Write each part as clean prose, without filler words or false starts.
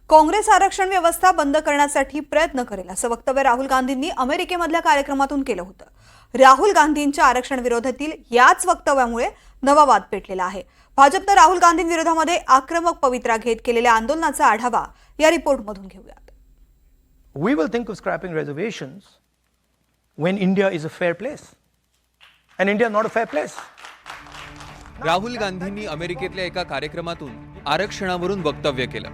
काँग्रेस आरक्षण व्यवस्था बंद करण्यासाठी प्रयत्न करेल असं वक्तव्य राहुल गांधींनी अमेरिकेमधल्या कार्यक्रमातून केलं होतं। राहुल गांधींच्या आरक्षण विरोधातील याच वक्तव्यामुळे नवा वाद पेटलेला आहे। भाजपनं राहुल गांधींविरोधामध्ये आक्रमक पवित्रा घेत केलेल्या आंदोलनाचा आढावा या रिपोर्टमधून घेऊयात। We will think of scrapping reservations when India is a fair place. And India is not a fair place. Rahul गांधींनी अमेरिकेतल्या एका कार्यक्रमातून आरक्षणावरून वक्तव्य केलं।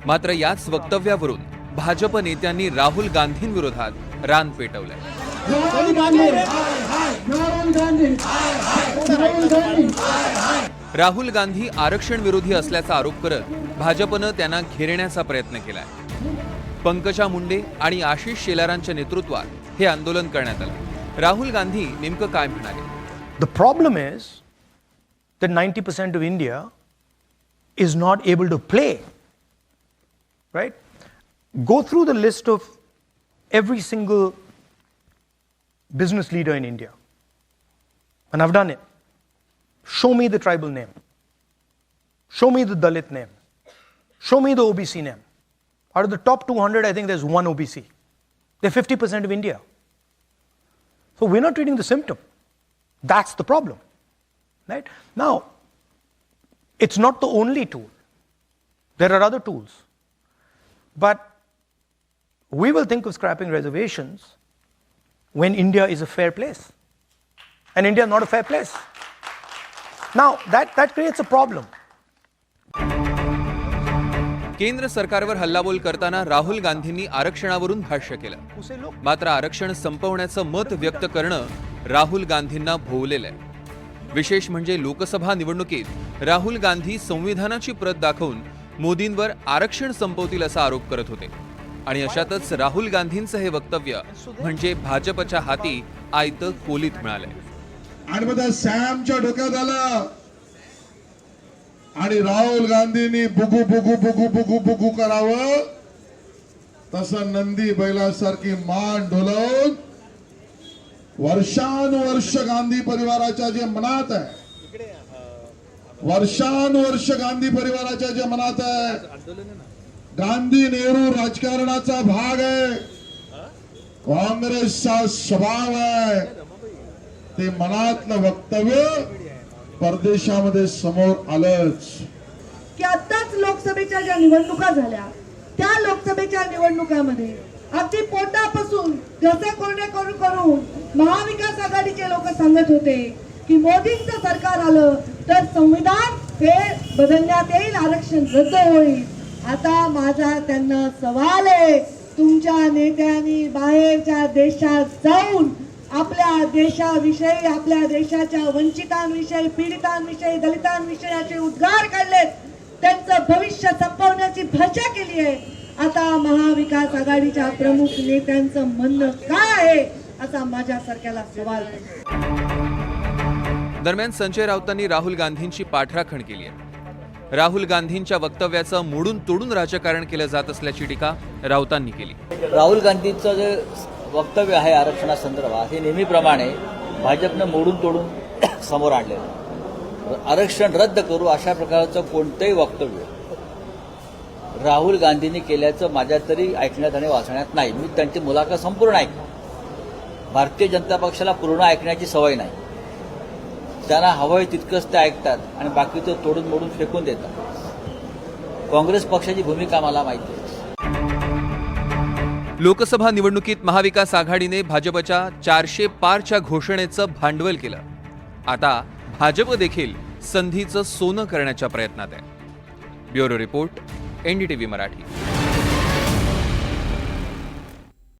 मात्र याच वक्तव्यावरून भाजप नेत्यांनी राहुल गांधींविरोधात रान पेटवलंय। राहुल गांधी आरक्षण विरोधी असल्याचा आरोप करत भाजपनं त्यांना घेरण्याचा प्रयत्न केलाय। पंकजा मुंडे आणि आशिष शेलारांच्या नेतृत्वात हे आंदोलन करण्यात आलं। राहुल गांधी नेमकं काय म्हणाले? The problem is that 90% of India is not able to play. Right? Go through the list of every single business leader in India. And I've done it. Show me the tribal name. Show me the Dalit name. Show me the OBC name. Out of the top 200, I think there's one OBC. They're 50% of India. So we're not treating the symptom. That's the problem. Right? Now, it's not the only tool. There are other tools. But we will think of scrapping reservations when India is a fair place. And India is not a fair place. Now, that creates a problem. केंद्र सरकारवर हल्लाबोल करताना राहुल गांधींनी आरक्षणावरून भाष्य केलं। मात्र आरक्षण संपवण्याचं मत व्यक्त करणं राहुल गांधींना भोवलेलं आहे। विशेष म्हणजे लोकसभा निवडणुकीत राहुल गांधी संविधानाची प्रत दाखवून मोदींवर आरक्षण संपवतील असा आरोप करत होते। आणि अशातच राहुल गांधींचं हे वक्तव्य म्हणजे भाजपच्या हाती आयतं कोलीत मिळालंय। आणि मग सॅमच्या डोक्यात आलं आणि राहुल गांधींनी बुगू बुगू बुगू बुगू बुगू करावं, तसं नंदी बैलासारखी मान डोलवून वर्षानुवर्ष गांधी परिवाराच्या जे मनात आहे, वर्षानुवर्ष गांधी परिवाराच्या जे मनात आहे, गांधी नेहरू राजकारणाचा भाग आहे, काँग्रेसचा स्वभाव आहे, ते मनातलं वक्तव्य परदेशामध्ये समोर आलंच। की आताच लोकसभेच्या ज्या निवडणुका झाल्या त्या लोकसभेच्या निवडणुकामध्ये अगदी पोटापासून घसा कोरडे करून महाविकास आघाडीचे लोक सांगत होते की मोदींचं सरकार आलं तर संविधान हे बदलण्यात येईल, आरक्षण रद्द होईल। आता माझा त्यांना सवाल आहे, तुमच्या नेत्यांनी बाहेरच्या देशात जाऊन आपल्या देशाविषयी, आपल्या देशाच्या वंचितांविषयी, पीडितांविषयी, दलितांविषयी उद्गार काढलेत, त्यांचं भविष्य संपवण्याची भाषा केली आहे। आता महाविकास आघाडीच्या प्रमुख नेत्यांचं म्हणणं काय आहे असा माझ्यासारख्याला सवाल आहे। दरम्यान संजय राऊतांनी राहुल गांधींची पाठराखण केली आहे। राहुल गांधींच्या वक्तव्याचं मोडून तोडून राजकारण केलं जात असल्याची टीका राऊतांनी केली। राहुल गांधींचं जे वक्तव्य आहे आरक्षणासंदर्भात हे नेहमीप्रमाणे भाजपनं मोडून तोडून समोर आणलेलं। आरक्षण रद्द करू अशा प्रकारचं कोणतंही वक्तव्य राहुल गांधींनी केल्याचं माझ्या तरी ऐकण्यात आणि वाचण्यात नाही। मी त्यांची मुलाखत संपूर्ण ऐकली। भारतीय जनता पक्षाला पूर्ण ऐकण्याची सवय नाही, त्यांना हवंय तितकंच ते ऐकतात आणि बाकीचं तोडून मोडून फेकून देतात। काँग्रेस पक्षाची भूमिका मला माहिती आहे। लोकसभा निवडणुकीत महाविकास आघाडीने भाजपच्या 400 पारच्या घोषणेचं भांडवल केलं। आता भाजप देखील संधीचं सोनं करण्याच्या प्रयत्नात आहे। Bureau report, NDTV Marathi.